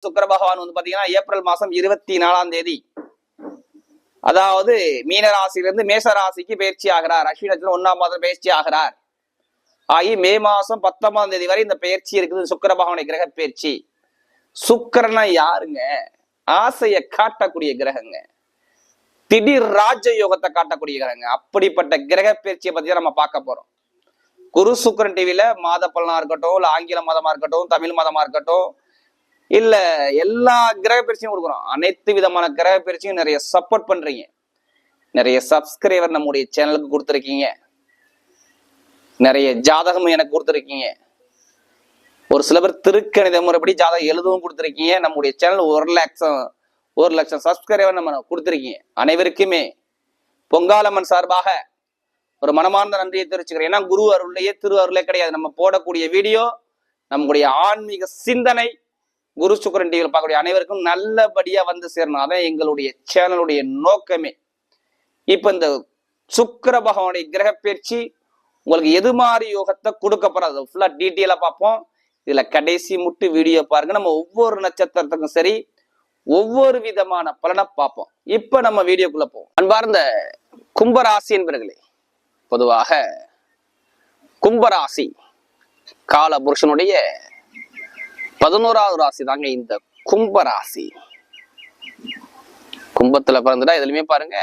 சுக்கிர பகவான் வந்து பாத்தீங்கன்னா ஏப்ரல் மாசம் 24ஆம் தேதி அதாவது மீன ராசியிலிருந்து மேச ராசிக்கு பயிற்சி ஆகிறார். அஸ்வினி நட்சத்திரம் 1ஆம் மாதம் பயிற்சி ஆகிறார். ஆகி மே மாசம் 19ஆம் தேதி வரை இந்த பயிற்சி இருக்குது. சுக்கிர பகவானை கிரக பயிற்சி. சுக்கிரனா யாருங்க? ஆசையை காட்டக்கூடிய கிரகங்க. திடீர் ராஜ யோகத்தை காட்டக்கூடிய கிரகங்க. அப்படிப்பட்ட கிரக பயிற்சியை பத்தி நம்ம பார்க்க போறோம். குரு சுக்கிரன் டிவில மாத பலனா இருக்கட்டும், இல்ல ஆங்கில மாதமா இருக்கட்டும், தமிழ் மாதமா இருக்கட்டும், இல்ல எல்லா கிரக பயிற்சியும் கொடுக்குறோம். அனைத்து விதமான கிரக பயிற்சியும் நிறைய சப்போர்ட் பண்றீங்க. நிறைய சப்ஸ்கிரைபர் நம்முடைய சேனலுக்கு கொடுத்துருக்கீங்க. நிறைய ஜாதகம் எனக்கு கொடுத்துருக்கீங்க. ஒரு சில பேர் திருக்கணித முறைப்படி ஜாதகம் எழுதவும் கொடுத்துருக்கீங்க. நம்முடைய சேனல் 1 லட்சம் சப்ஸ்கிரைபர் நம்ம கொடுத்துருக்கீங்க. அனைவருக்குமே பொங்காலம்மன் சார்பாக ஒரு மனமார்ந்த நன்றியை தெரிவிச்சுக்கிறேன். ஏன்னா குரு அருளையே திரு அருளே கிடையாது. நம்ம போடக்கூடிய வீடியோ நம்முடைய ஆன்மீக சிந்தனை குரு சுக்கிரன் டிவியில் பார்க்கக்கூடிய அனைவருக்கும் நல்லபடியா வந்து சேரணும். அதான் எங்களுடைய சேனலுடைய நோக்கமே. இப்ப இந்த சுக்கிர பகவானுடைய கிரக பயிற்சி உங்களுக்கு எது மாதிரி யோகத்தை கொடுக்க போறது ஃபுல்லா டீட்டெயிலா பார்ப்போம். இதுல கடைசி முட்டு வீடியோ பாருங்க. நம்ம ஒவ்வொரு நட்சத்திரத்துக்கும் சரி ஒவ்வொரு விதமான பலனை பார்ப்போம். இப்ப நம்ம வீடியோக்குள்ள போவோம். அன்பார்ந்த கும்பராசி என்பவர்களே, பொதுவாக கும்பராசி கால புருஷனுடைய 11வது ராசி தாங்க இந்த கும்பராசி. கும்பத்துல பிறந்துட்டா எதுலையுமே பாருங்க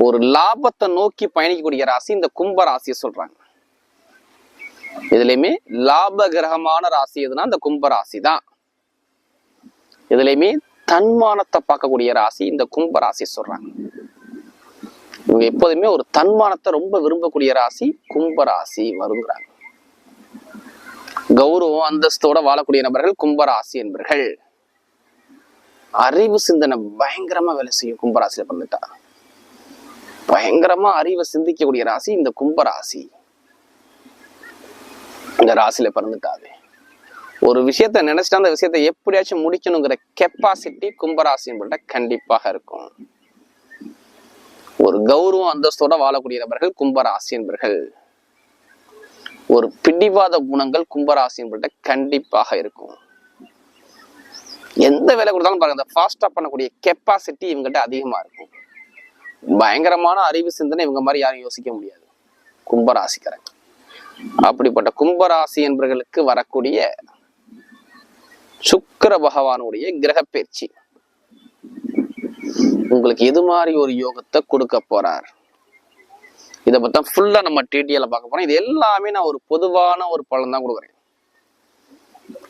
ஒரு லாபத்தை நோக்கி பயணிக்கக்கூடிய ராசி இந்த கும்பராசியை சொல்றாங்க. இதுலயுமே லாப கிரகமான ராசி எதுனா இந்த கும்பராசி தான். இதுலயுமே தன்மானத்தை பார்க்கக்கூடிய ராசி இந்த கும்பராசி சொல்றாங்க. இவங்க எப்போதுமே ஒரு தன்மானத்தை ரொம்ப விரும்பக்கூடிய ராசி கும்பராசி வருங்கிறாங்க. கௌரவம் அந்தஸ்தோட வாழக்கூடிய நபர்கள் கும்பராசி என்பர்கள். அறிவு சிந்தனை பயங்கரமா வேலை செய்யும். கும்பராசியில பிறந்துட்டா பயங்கரமா அறிவை சிந்திக்கக்கூடிய ராசி இந்த கும்பராசி. இந்த ராசியில பிறந்துட்டாவே ஒரு விஷயத்த நினைச்சிட்டா அந்த விஷயத்த எப்படியாச்சும் முடிக்கணுங்கிற கெப்பாசிட்டி கும்பராசி என்பட்ட கண்டிப்பாக இருக்கும். ஒரு கௌரவம் அந்தஸ்தோட வாழக்கூடிய நபர்கள் கும்பராசி என்பர்கள். ஒரு பிடிவாத குணங்கள் கும்பராசி என்பட்ட கண்டிப்பாக இருக்கும். எந்த வேலை கொடுத்தாலும் பாருங்க, ஃபாஸ்டா பண்ணக்கூடிய கெப்பாசிட்டி இவங்ககிட்ட அதிகமா இருக்கும். பயங்கரமான அறிவு சிந்தனை இவங்க மாதிரி யாரும் யோசிக்க முடியாது கும்பராசிக்காரங்க. அப்படிப்பட்ட கும்பராசி என்பவர்களுக்கு வரக்கூடிய சுக்கிர பகவானுடைய கிரக பயிற்சி உங்களுக்கு எது மாதிரி ஒரு யோகத்தை கொடுக்க போறார், இதை பத்தி ஃபுல்லா நம்ம டீட்டெயில பார்க்க போறோம். இது எல்லாமே நான் ஒரு பொதுவான ஒரு பலன் தான் கொடுக்குறேன்.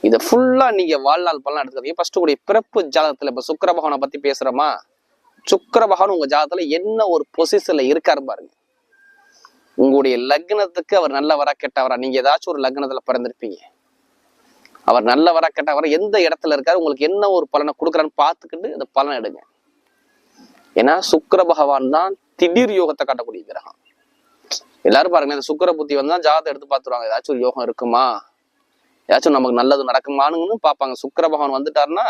இதை ஃபுல்லா நீங்க வாழ்நாள் பலன் எடுத்துக்கிறீங்க. ஃபர்ஸ்ட் உடைய பிறப்பு ஜாதகத்துல இப்ப சுக்கிர பகவானை பத்தி பேசுறோமா, சுக்கிர பகவான் உங்க ஜாதகத்துல என்ன ஒரு பொசிஷன்ல இருக்காரு பாருங்க. உங்களுடைய லக்னத்துக்கு அவர் நல்லவரா கெட்டவரா, நீங்க ஏதாச்சும் ஒரு லக்னத்துல பிறந்திருப்பீங்க. அவர் நல்லவரா கெட்டவரா எந்த இடத்துல இருக்காரு, உங்களுக்கு என்ன ஒரு பலனை கொடுக்குறான்னு பார்த்துக்கிட்டு அந்த பலனை எடுங்க. ஏன்னா சுக்கிர பகவான் தான் திடீர் யோகத்தை காட்டக்கூடிய கிரகம். எல்லாரும் பாருங்க, இந்த சுக்கிர புத்தி வந்தா ஜாதகம் எடுத்து பார்த்துருவாங்க. ஏதாச்சும் ஒரு யோகம் இருக்குமா, ஏதாச்சும் நமக்கு நல்லது நடக்குமானுன்னு பார்ப்பாங்க. சுக்கிர பகவான் வந்துட்டாருன்னா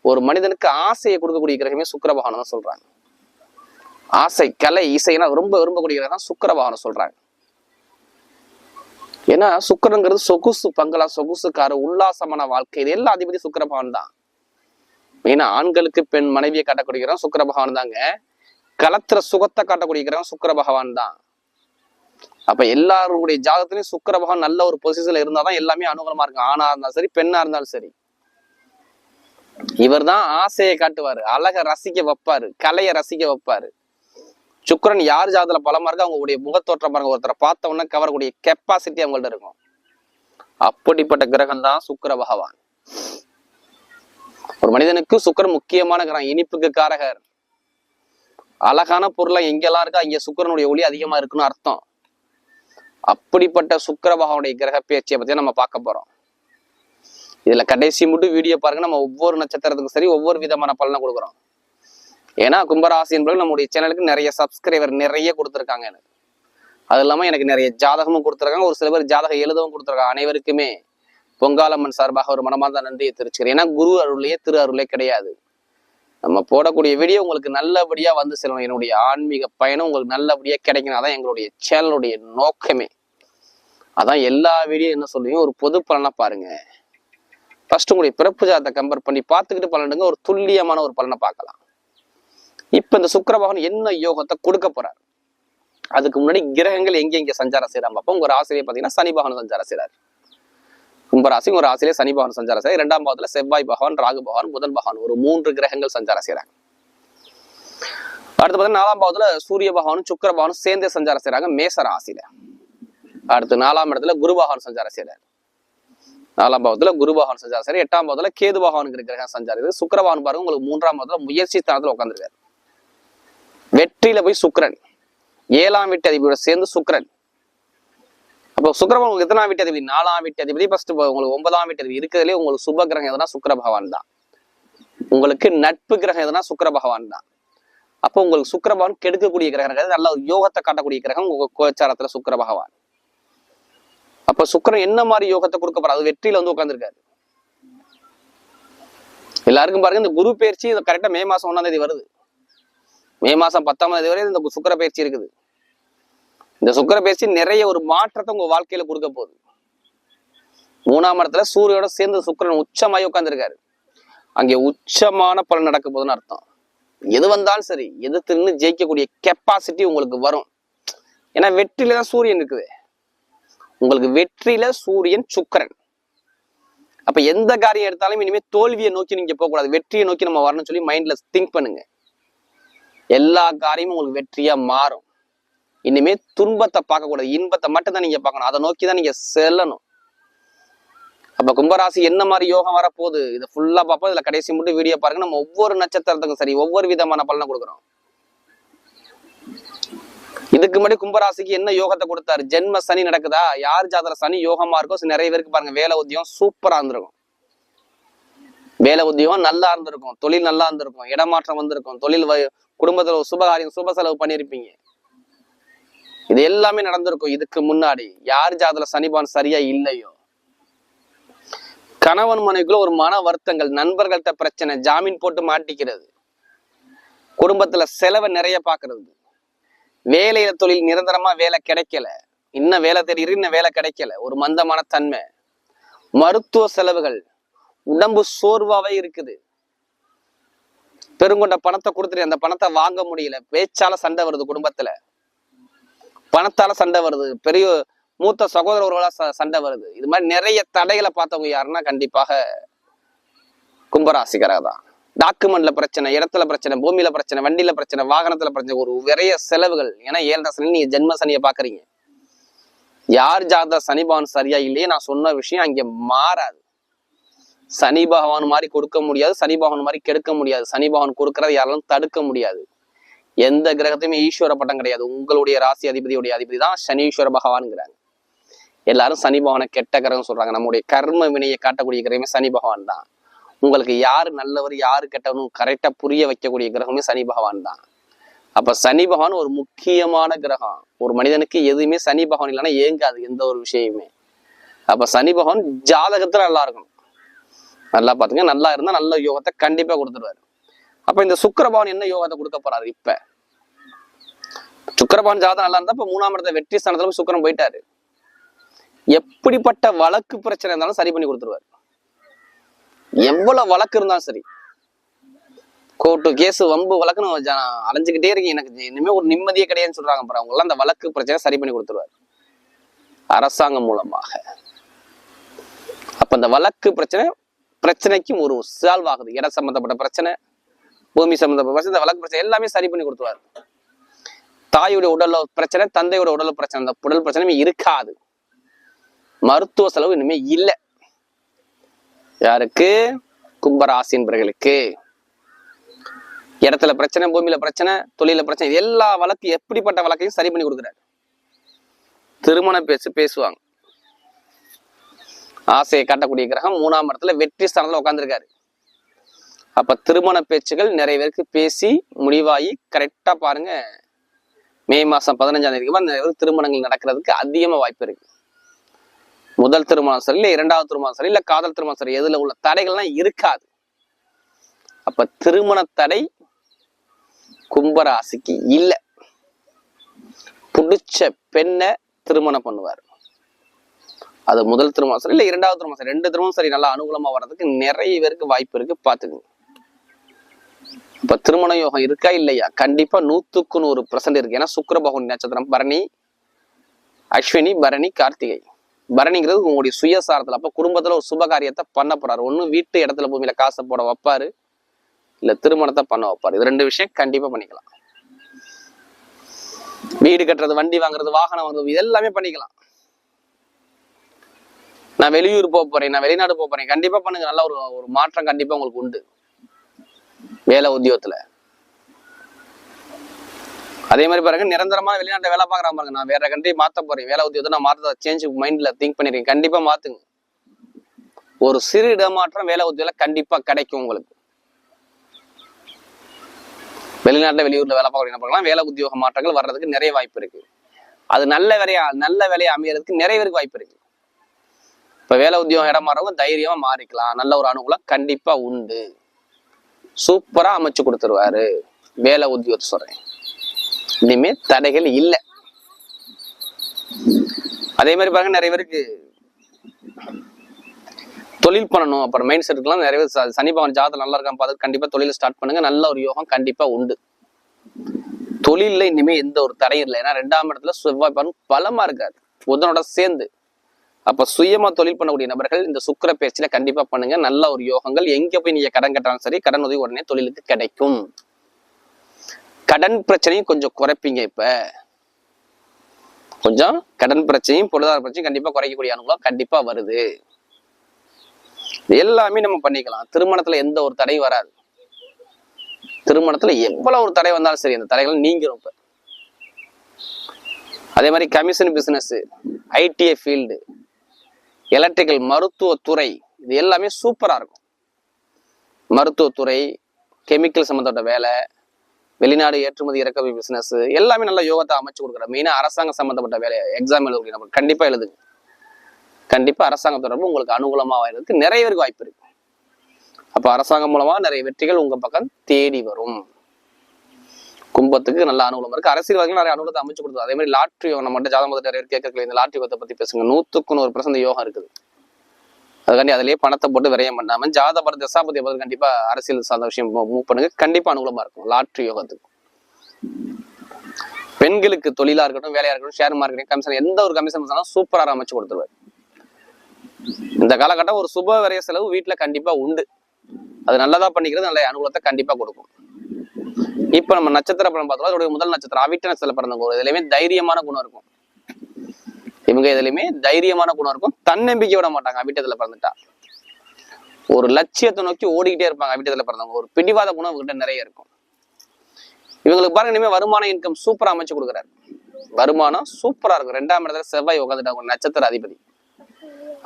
ஒரு மனிதனுக்கு ஆசையை கொடுக்கக்கூடிய கிரகமே சுக்கிர பகவான் தான் சொல்றாங்க. ஆசை, கலை, இசைனா ரொம்ப விரும்பக்கூடிய கிரகம் சுக்கிர பகவானை சொல்றாங்க. ஏன்னா சுக்கிரங்கிறது சொகுசு பங்களா, சொகுசுக்கார, உல்லாசமான வாழ்க்கை, இது எல்லா அதிபதி சுக்கிர பகவான் தான். மெயினா ஆண்களுக்கு பெண் மனைவியை காட்டக்கூடிய கிரகம் சுக்கிர பகவான் தாங்க. களத்திர சுகத்தை காட்டக்கூடிய கிரகம் சுக்கிர பகவான் தான். அப்ப எல்லாருடைய ஜாதகத்திலையும் சுக்கிர பகவான் நல்ல ஒரு பொசிஷன்ல இருந்தாதான் எல்லாமே அனுகூலமா இருக்கும். ஆணா இருந்தாலும் சரி, பெண்ணா இருந்தாலும் சரி. இவர் தான் ஆசையை காட்டுவாரு, அழகை ரசிக்க வைப்பாரு, கலையை ரசிக்க வைப்பாரு. சுக்கிரன் யார் ஜாதகத்துல பலமா இருக்கு அவங்களுடைய முகத்தோற்றம் பாருங்க, ஒருத்தரை பார்த்த உடனே கவரக்கூடிய கெப்பாசிட்டி அவங்கள்ட்ட இருக்கும். அப்படிப்பட்ட கிரகம் தான் சுக்கிர பகவான். ஒரு மனிதனுக்கு சுக்கிரன் முக்கியமான கிரகம், இனிப்புக்கு காரகர். அழகான பொருளை எங்கெல்லாம் இருக்கா இங்க சுக்கிரனுடைய ஒளி அதிகமா இருக்குன்னு அர்த்தம். அப்படிப்பட்ட சுக்கிர பகவானுடைய கிரக பயிற்சியை பத்தி நம்ம பார்க்க போறோம். இதுல கடைசி மட்டும் வீடியோ பாருங்க. நம்ம ஒவ்வொரு நட்சத்திரத்துக்கும் சரி ஒவ்வொரு விதமான பலனை கொடுக்குறோம். ஏன்னா கும்பராசி என்பது நம்முடைய சேனலுக்கு நிறைய சப்ஸ்கிரைபர் நிறைய கொடுத்துருக்காங்க. எனக்கு அது இல்லாம எனக்கு நிறைய ஜாதகமும் கொடுத்துருக்காங்க. ஒரு சில பேர் ஜாதகம் எழுதவும் கொடுத்துருக்காங்க. அனைவருக்குமே பொங்காலம்மன் சார்பாக ஒரு மனமார்ந்த நன்றியை தெரிவிச்சுக்கிறேன். ஏன்னா குரு அருளையே திரு அருளே கிடையாது. நம்ம போடக்கூடிய வீடியோ உங்களுக்கு நல்லபடியா வந்து செல்லணும். என்னுடைய ஆன்மீக பயணம் உங்களுக்கு நல்லபடியா கிடைக்கணும். அதான் எங்களுடைய சேனலுடைய நோக்கமே. அதான் எல்லா வீடியோ என்ன சொல்லுவீங்க, ஒரு பொது பலனா பாருங்க. ஃபர்ஸ்ட் உங்களுடைய பிறப்பு ஜாதத்தை கம்பேர் பண்ணி பார்த்துக்கிட்டு பலனுங்க ஒரு துல்லியமான ஒரு பலனை பார்க்கலாம். இப்ப இந்த சுக்கிர பகவான் என்ன யோகத்தை கொடுக்க போறார், அதுக்கு முன்னாடி கிரகங்கள் எங்க சஞ்சாரம் செய்யறாங்க. அப்போ உங்க ராசியிலே பாத்தீங்கன்னா சனி பகவான் சஞ்சாரம் செய்யறாரு. கும்பராசி ஒரு ராசியிலே சனி பகவான் சஞ்சாரம் செய்ய, 2ஆம் பாவத்துல செவ்வாய் பகவான், ராகு பகவான், புதன் பகவான், ஒரு 3 கிரகங்கள் சஞ்சாரம் செய்யறாங்க. அடுத்து பாத்தீங்கன்னா 4ஆம் பாவத்துல சூரிய பகவானும் சுக்கிர பகவானும் சேர்ந்தே சஞ்சாரம் செய்யறாங்க மேச ராசியில. அடுத்து 4ஆம் இடத்துல குரு பகவான் சஞ்சாரம் செய்யறாரு. 4ஆம் பாவத்துல குரு பகவான் சஞ்சாரம் செய்யறாரு. 8ஆம் பாவத்துல கேது பகவானுக்கு கிரகம் சஞ்சாரம். சுக்கிர பகவான் பாருங்க உங்களுக்கு 3ஆம் பாவத்துல முயற்சி ஸ்தானத்துல உட்காந்துருக்காரு. வெற்றியில போய் சுக்கிரன் 7ஆம் வீட்டு அதிபதியோட சேர்ந்து சுக்கிரன். அப்போ சுக்கிரபகவான் உங்களுக்கு எத்தனாம் வீட்டு அதிபதி? 4ஆம் வீட்டு அதிபதி. ஃபர்ஸ்ட் உங்களுக்கு 9ஆம் வீட்டு அதிபதி. இருக்கிறதுலே உங்களுக்கு சுப கிரகம் எதுனா சுக்கிர பகவான் தான். உங்களுக்கு நட்பு கிரகம் எதுனா சுக்கிர பகவான் தான். அப்போ உங்களுக்கு சுக்கிர பகவான் கெடுக்கக்கூடிய கிரகம் கிடையாது, நல்ல யோகத்தை காட்டக்கூடிய கிரகம் உங்க கோச்சாரத்துல சுக்கிர பகவான். அப்ப சுக்கிரன் என்ன மாதிரி யோகத்தை கொடுக்க போறாரு? அது வெற்றியில வந்து உட்கார்ந்துருக்காரு. எல்லாருக்கும் பாருங்க இந்த குரு பயிற்சி கரெக்டா மே மாசம் 1ஆம் தேதி வருது. மே மாசம் 10ஆம் தேதி வரை இந்த சுக்கிர பயிற்சி இருக்குது. இந்த சுக்கிர பயிற்சி நிறைய ஒரு மாற்றத்தை உங்க வாழ்க்கையில கொடுக்க போகுது. 3ஆம் இடத்துல சூரியோட சேர்ந்து சுக்கிரன் உச்சமாயி உட்கார்ந்துருக்காரு. அங்கே உச்சமான பலன் நடக்க போகுதுன்னு அர்த்தம். எது வந்தாலும் சரி எதிர்த்து ஜெயிக்கக்கூடிய கெப்பாசிட்டி உங்களுக்கு வரும். ஏன்னா வெற்றியில தான் சூரியன் இருக்குது. உங்களுக்கு வெற்றியில சூரியன் சுக்கிரன். அப்ப எந்த காரியம் எடுத்தாலும் இனிமே தோல்வியை நோக்கி நீங்க போக கூடாது, வெற்றியை நோக்கி நம்ம வரணும்னு சொல்லி மைண்ட்ல திங்க் பண்ணுங்க. எல்லா காரியமும் உங்களுக்கு வெற்றியா மாறும். இனிமே துன்பத்தை பார்க்க கூடாது, இன்பத்தை மட்டும் தான் நீங்க பார்க்கணும். அதை நோக்கி தான் நீங்க செல்லணும். அப்ப கும்பராசி என்ன மாதிரி யோகம் வரப்போகுது இதை ஃபுல்லா பார்ப்போம். இதுல கடைசி மட்டும் வீடியோ பாருங்க. நம்ம ஒவ்வொரு நட்சத்திரத்துக்கும் சரி ஒவ்வொரு விதமான பலனை கொடுக்குறோம். இதுக்கு முன்னாடி கும்பராசிக்கு என்ன யோகத்தை கொடுத்தாரு? ஜென்ம சனி நடக்குதா? யார் ஜாதகத்துல சனி யோகமா இருக்கோ நிறைய பேருக்கு பாருங்க வேலை உத்தியோகம் சூப்பரா இருந்திருக்கும். வேலை உத்தியோகம் நல்லா இருந்திருக்கும், தொழில் நல்லா இருந்திருக்கும், இடமாற்றம் வந்திருக்கும், தொழில் குடும்பத்துல சுபகாரியம் சுப செலவு பண்ணியிருப்பீங்க. இது எல்லாமே நடந்திருக்கும். இதுக்கு முன்னாடி யார் ஜாதகத்துல சனிபான் சரியா இல்லையோ, கணவன் மனைவிக்குள்ள ஒரு மன வருத்தங்கள், நண்பர்கள்ட்ட பிரச்சனை, ஜாமீன் போட்டு மாட்டிக்கிறது, குடும்பத்துல செலவை நிறைய பாக்குறது, வேலையில தொழில் நிரந்தரமா வேலை கிடைக்கல, இன்னும் வேலை தெரியுது இன்னும் வேலை கிடைக்கல, ஒரு மந்தமான தன்மை, மருத்துவ செலவுகள், உடம்பு சோர்வாவே இருக்குது, பெருங்கொண்ட பணத்தை கொடுத்துட்டு அந்த பணத்தை வாங்க முடியல, பேச்சால சண்டை வருது, குடும்பத்துல பணத்தால சண்டை வருது, பெரிய மூத்த சகோதரர்களா சண்டை வருது. இது மாதிரி நிறைய தடைகளை பார்த்தவங்க யாருன்னா கண்டிப்பாக கும்பராசிக்காரக தான். டாக்குமெண்ட்ல பிரச்சனை, இடத்துல பிரச்சனை, பூமியில பிரச்சனை, வண்டியில பிரச்சனை, வாகனத்துல பிரச்சனை, ஒரு நிறைய செலவுகள். ஏன்னா 7ஆம் சனி நீங்க ஜென்ம சனியை பாக்குறீங்க. யார் ஜாத சனிபகவான் சரியா இல்லையே நான் சொன்ன விஷயம் அங்க மாறாது. சனி பகவான் மாதிரி கொடுக்க முடியாது, சனி பகவான் மாதிரி கெடுக்க முடியாது. சனி பகவான் கொடுக்கறத யாராலும் தடுக்க முடியாது. எந்த கிரகத்தையுமே ஈஸ்வர பட்டம் கிடையாது. உங்களுடைய ராசி அதிபதியுடைய அதிபதி தான் சனீஸ்வர பகவான்ங்கிறாங்க. எல்லாரும் சனி பகவானை கெட்ட கிரகம் சொல்றாங்க. நம்முடைய கர்ம வினையை காட்டக்கூடிய கிரகமே சனி பகவான் தான். உங்களுக்கு யாரு நல்லவர் யாரு கெட்டவனும் கரெக்டா புரிய வைக்கக்கூடிய கிரகமே சனி பகவான் தான். அப்ப சனி பகவான் ஒரு முக்கியமான கிரகம். ஒரு மனிதனுக்கு எதுவுமே சனி பகவான் இல்லைன்னா ஏங்காது எந்த ஒரு விஷயமே. அப்ப சனி பகவான் ஜாதகத்துல நல்லா இருக்கணும். நல்லா பாத்துங்க, நல்லா இருந்தா நல்ல யோகத்தை கண்டிப்பா கொடுத்துருவாரு. அப்ப இந்த சுக்கிரபகவான் என்ன யோகத்தை கொடுக்க போறாரு? இப்ப சுக்கிரபகவான் ஜாதகம் நல்லா இருந்தா இப்ப 3ஆம் இடத்துல வெற்றி ஸ்தானத்துல போய் சுக்கிரன் போயிட்டாரு. எப்படிப்பட்ட வழக்கு பிரச்சனை இருந்தாலும் சரி பண்ணி கொடுத்துருவாரு. எவ்வளவு வழக்கு இருந்தாலும் சரி, கோர்ட்டு கேஸ் வம்பு வழக்குன்னு அலைஞ்சுக்கிட்டே இருக்கீங்க, எனக்கு இனிமே ஒரு நிம்மதியே கிடையாதுன்னு சொல்றாங்க பாரு, அவங்க எல்லாம் அந்த வழக்கு பிரச்சனை சரி பண்ணி கொடுத்துருவாரு அரசாங்கம் மூலமாக. அப்ப அந்த வழக்கு பிரச்சனைக்கும் ஒரு சால்வ் ஆகுது. இடம் சம்பந்தப்பட்ட பிரச்சனை, பூமி சம்பந்தப்பட்ட பிரச்சனை, இந்த வழக்கு பிரச்சனை எல்லாமே சரி பண்ணி கொடுத்துருவாரு. தாயுடைய உடல்ல பிரச்சனை, தந்தையோட உடல் பிரச்சனை, அந்த உடல் பிரச்சனையுமே இருக்காது. மருத்துவ செலவு இனிமே இல்லை. யாருக்கு? கும்பராசி என்பவர்களுக்கு. இடத்துல பிரச்சனை, பூமியில பிரச்சனை, தொழில பிரச்சனை, எல்லா வழக்கு எப்படிப்பட்ட வழக்கையும் சரி பண்ணி கொடுக்குறாரு. திருமண பேசுவாங்க. ஆசையை காட்டக்கூடிய கிரகம் 3ஆம் இடத்துல வெற்றி ஸ்தானத்துல உட்கார்ந்துருக்காரு. அப்ப திருமண பேச்சுகள் நிறைய பேருக்கு பேசி முடிவாகி கரெக்டா பாருங்க மே மாசம் 15ஆம் தேதிக்கு நிறைய பேருக்கு திருமணங்கள் நடக்கிறதுக்கு அதிகமா வாய்ப்பு இருக்கு. முதல் திருமணம் சரி, இல்ல 2ஆவது திருமணம் சரி, இல்ல காதல் திருமணம் சரி, எதுல உள்ள தடைகள்லாம் இருக்காது. அப்ப திருமண தடை கும்பராசிக்கு இல்ல. புடிச்ச பெண்ணை திருமணம் பண்ணுவார். அது முதல் திருமணம் சரி, இல்ல இரண்டாவது திருமணம் சரி, 2 திருமணம் சரி நல்லா அனுகூலமா வர்றதுக்கு நிறைய பேருக்கு வாய்ப்பு இருக்கு, பாத்துக்குங்க. இப்ப திருமண யோகம் இருக்கா இல்லையா? கண்டிப்பா 100% இருக்கு. ஏன்னா சுக்கிர பகவான் நட்சத்திரம் பரணி, அஸ்வினி, பரணி, கார்த்திகை. பரணிங்கிறது உங்களுடைய சுயசாரத்துல, அப்ப குடும்பத்துல ஒரு சுப காரியத்தை பண்ண போறாரு. ஒண்ணு வீட்டு இடத்துல பூமியில காசை போட வைப்பாரு, இல்ல திருமணத்தை பண்ண வைப்பாரு. இது 2 விஷயம் கண்டிப்பா பண்ணிக்கலாம். வீடு கட்டுறது, வண்டி வாங்குறது, வாகனம் வாங்குறது, இது எல்லாமே பண்ணிக்கலாம். நான் வெளியூர் போக போறேன், நான் வெளிநாடு போக போறேன், கண்டிப்பா பண்ணுங்க. நல்ல ஒரு மாற்றம் கண்டிப்பா உங்களுக்கு உண்டு வேலை உத்தியோகத்துல. அதே மாதிரி பாருங்க, நிரந்தரமான வெளிநாட்டை வேலை பாக்குறாங்க பாருங்க, நான் வேற கண்ட்ரி மாத்த போறேன், வேலை உத்தியோகத்தை நான் மாத்த சேஞ்ச் மைண்ட்ல திங்க் பண்ணிருக்கேன், கண்டிப்பா மாத்துங்க. ஒரு சிறு இடமாற்றம் வேலை உத்தியோகம் கண்டிப்பா கிடைக்கும் உங்களுக்கு. வெளிநாட்டுல வெளியூர்ல வேலை பார்க்கலாம், வேலை உத்தியோக மாற்றங்கள் வர்றதுக்கு நிறைய வாய்ப்பு இருக்கு. அது நல்ல வேலையை அமையறதுக்கு நிறைய பேருக்கு வாய்ப்பு இருக்கு. இப்ப வேலை உத்தியோகம் இடம் மாறவங்க தைரியமா மாறிக்கலாம். நல்ல ஒரு அனுகூலம் கண்டிப்பா உண்டு. சூப்பரா அமைச்சு கொடுத்துருவாரு வேலை உத்தியோகத்தை சொல்றேன். இனிமே தடைகள் இல்லை. அதே மாதிரி பாருங்க, நிறைய பேருக்கு தொழில் பண்ணணும் அப்புறம் மைண்ட் செட் இருக்கலாம். நிறைய பேர் சனி பகவான் ஜாதகம் நல்லா இருக்கான்னு பார்த்து கண்டிப்பா தொழில் ஸ்டார்ட் பண்ணுங்க. நல்ல ஒரு யோகம் கண்டிப்பா உண்டு. தொழில இனிமே எந்த ஒரு தடையும் இல்லை. ஏன்னா 2ஆம் இடத்துல செவ்வாய் பலமா இருக்காது, புதனோட சேர்ந்து. அப்ப சுயமா தொழில் பண்ணக்கூடிய நபர்கள் இந்த சுக்கிர பயிற்சியில கண்டிப்பா பண்ணுங்க. நல்ல ஒரு யோகங்கள். எங்க போய் நீங்க கடன் கட்டாலும் சரி, கடன் உதவி உடனே தொழிலுக்கு கிடைக்கும். கடன் பிரச்சனையும் கொஞ்சம் குறைப்பீங்க. இப்ப கொஞ்சம் கடன் பிரச்சனையும் பொருளாதார பிரச்சனையும் கண்டிப்பா குறைக்கக்கூடிய அனுகூலம் கண்டிப்பா வருது. எல்லாமே நம்ம பண்ணிக்கலாம். திருமணத்துல எந்த ஒரு தடையும் வராது. திருமணத்துல எவ்வளவு ஒரு தடை வந்தாலும் சரி, அந்த தடைகள் நீங்கிரும். இப்ப அதே மாதிரி commission business, ITI field, electrical, மருத்துவத்துறை, இது எல்லாமே சூப்பரா இருக்கும். மருத்துவத்துறை, கெமிக்கல் சம்பந்தப்பட்ட வேலை, வெளிநாடு ஏற்றுமதி இறக்குமதி பிசினஸ், எல்லாமே நல்ல யோகத்தை அமைச்சு கொடுக்குற. மெயினா அரசாங்கம் சம்பந்தப்பட்ட வேலை எக்ஸாம் எழுதக்கூடிய நம்ம கண்டிப்பா எழுதுங்க. கண்டிப்பா அரசாங்க தொடர்பு உங்களுக்கு அனுகூலமா வர்றதுக்கு நிறைய பேருக்கு வாய்ப்பு இருக்கு. அப்ப அரசாங்கம் மூலமா நிறைய வெற்றிகள் உங்க பக்கம் தேடி வரும். கும்பத்துக்கு நல்ல அனுகூலம் இருக்கு. அரசியல்வாதிகள் நிறைய அனுகூலத்தை அமைச்சு கொடுத்தது. அதே மாதிரி லாட்ரி யோகம், நம்ம மட்டும் ஜாதகம் நிறைய கேட்கல, இந்த லாட்ரி யோகத்தை பத்தி பேசுங்க. 100% யோகம் இருக்குது. அதுக்காண்டி அதுலயே பணத்தை போட்டு விரயம் பண்ணாம ஜாதக தசாபதியை பார்த்து கண்டிப்பா அரசியல் சார்ந்த விஷயம் மூவ் பண்ணுங்க. கண்டிப்பா அனுகூலமா இருக்கும் லாட்ரி யோகத்துக்கு. பெண்களுக்கு தொழிலா இருக்கட்டும், வேலையா இருக்கட்டும், ஷேர் மார்க்கெட்டிங், கமிஷன், எந்த ஒரு கமிஷன் சூப்பரா அமைச்சு கொடுத்துருவாரு. இந்த காலகட்டம் ஒரு சுப வரைய செலவு வீட்டுல கண்டிப்பா உண்டு. அது நல்லதா பண்ணிக்கிறது நல்ல அனுகூலத்தை கண்டிப்பா கொடுக்கும். இப்ப நம்ம நட்சத்திர பலன் பார்த்தோம். அதோட முதல் நட்சத்திரம் அவிட்ட நட்சத்திரம் பிறந்தவங்க இதுலயுமே தைரியமான குணம் இருக்கும். இவங்க இதுலயுமே தைரியமான குணம் இருக்கும். தன்னம்பிக்கை விட மாட்டாங்க. அவிட்டத்துல பிறந்துட்டா ஒரு லட்சியத்தை நோக்கி ஓடிக்கிட்டே இருப்பாங்க. அவிட்டத்துல பிறந்தவங்க ஒரு பிடிவாத குணம் இவங்ககிட்ட நிறைய இருக்கும். இவங்களுக்கு பாருங்க, இனிமே வருமான இன்கம் சூப்பரா அமைச்சு கொடுக்குறாரு. வருமானம் சூப்பரா இருக்கும். 2ஆம் இடத்துல செவ்வாய் உட்காந்துட்டாங்க, நட்சத்திர அதிபதி.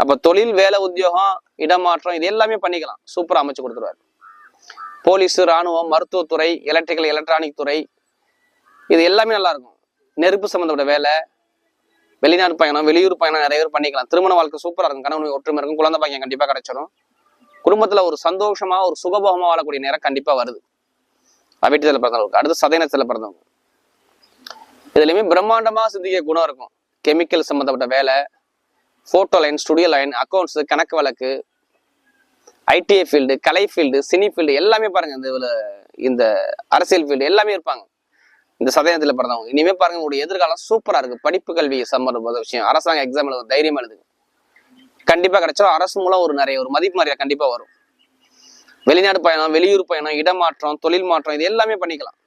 அப்ப தொழில், வேலை, உத்தியோகம், இடமாற்றம், இது எல்லாமே பண்ணிக்கலாம். சூப்பரா அமைச்சு கொடுத்துருவாரு. போலீஸ், ராணுவம், மருத்துவத்துறை, எலக்ட்ரிக்கல், எலக்ட்ரானிக் துறை, இது எல்லாமே நல்லா இருக்கும். நெருப்பு சம்பந்தப்பட்ட வேலை, வெளிநாடு பயணம், வெளியூர் பயணம் நிறைய பேர் பண்ணிக்கலாம். திருமண வாழ்க்கை சூப்பரா இருக்கும். கணவன் ஒற்றுமை இருக்கும். குழந்தை பையன் கண்டிப்பா கிடைச்சிடும். குடும்பத்துல ஒரு சந்தோஷமா ஒரு சுகபோகமா வாழக்கூடிய நேரம் கண்டிப்பா வருது அவிட்டத்துல பிறந்தவங்களுக்கு. அடுத்து சதய நட்சத்திரத்துல பிறந்தவங்க இதுலயுமே பிரம்மாண்டமா சிந்திக்க குணம் இருக்கும். கெமிக்கல் சம்பந்தப்பட்ட வேலை, photo line, studio line, accounts, கணக்கு வழக்கு, ஐடிஐ ஃபீல்டு, கலை ஃபீல்டு, சினி ஃபீல்டு, எல்லாமே பாருங்க. இந்த அரசியல் ஃபீல்டு எல்லாமே இருப்பாங்க இந்த சதயத்துல பிறந்தவங்க. இனிமே பாருங்க, உங்களுடைய எதிர்காலம் சூப்பரா இருக்கு. படிப்பு, கல்வி சம்பந்தப்பட்ட விஷயம், அரசாங்க எக்ஸாம் எழுது, தைரியமா எழுதுங்க. கண்டிப்பா கிடைச்சா அரசு மூலம் ஒரு மதிப்பு மரியாதை கண்டிப்பா வரும். வெளிநாடு பயணம், வெளியூர் பயணம், இடமாற்றம், தொழில் மாற்றம், இது எல்லாமே பண்ணிக்கலாம்.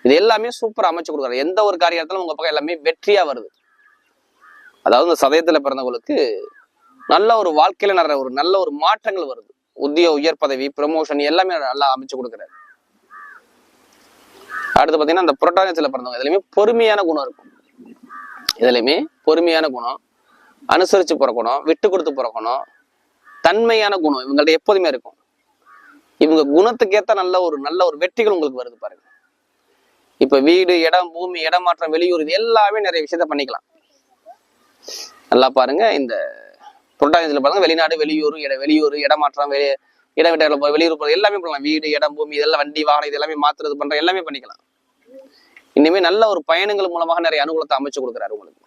இது எல்லாமே சூப்பரா அமைச்சு கொடுக்குறாரு. எந்த ஒரு காரியத்திலும் உங்க பக்கம் எல்லாமே வெற்றியா வருது. அதாவது இந்த சதயத்துல பிறந்தவங்களுக்கு நல்ல ஒரு வாழ்க்கையில நல்ல ஒரு மாற்றங்கள் வருது. உத்தியோக உயர் பதவி, ப்ரமோஷன் எல்லாமே நல்லா அமைச்சு கொடுக்குறாரு. அடுத்து பாத்தீங்கன்னா இந்த புரட்டாதியில பிறந்தவங்க இதுலயுமே பொறுமையான குணம் இருக்கும். இதுலயுமே பொறுமையான குணம், அனுசரிச்சு பிறக்கணும், விட்டு கொடுத்து பிறக்கணும், தன்மையான குணம் இவங்கள்ட்ட எப்போதுமே இருக்கும். இவங்க குணத்துக்கு ஏத்த நல்ல ஒரு வெற்றிகள் உங்களுக்கு வருது பாருங்க. இப்ப வீடு, இடம், பூமி, இடமாற்றம், வெளியூர், இது எல்லாமே நிறைய விஷயத்த பண்ணிக்கலாம். நல்லா பாருங்க, இந்த புரட்டாதியில பாருங்க, வெளிநாடு, வெளியூர், இடமாற்றம், இடம் விட்டு வெளியூர் போறது எல்லாமே பண்ணலாம். வீடு, இடம், பூமி, இதெல்லாம், வண்டி, வாகனம், இது எல்லாமே மாத்துறது பண்ற எல்லாமே பண்ணிக்கலாம். இனிமே நல்ல ஒரு பயணங்கள் மூலமாக நிறைய அனுகூலத்தை அமைச்சு கொடுக்குறாரு உங்களுக்கு.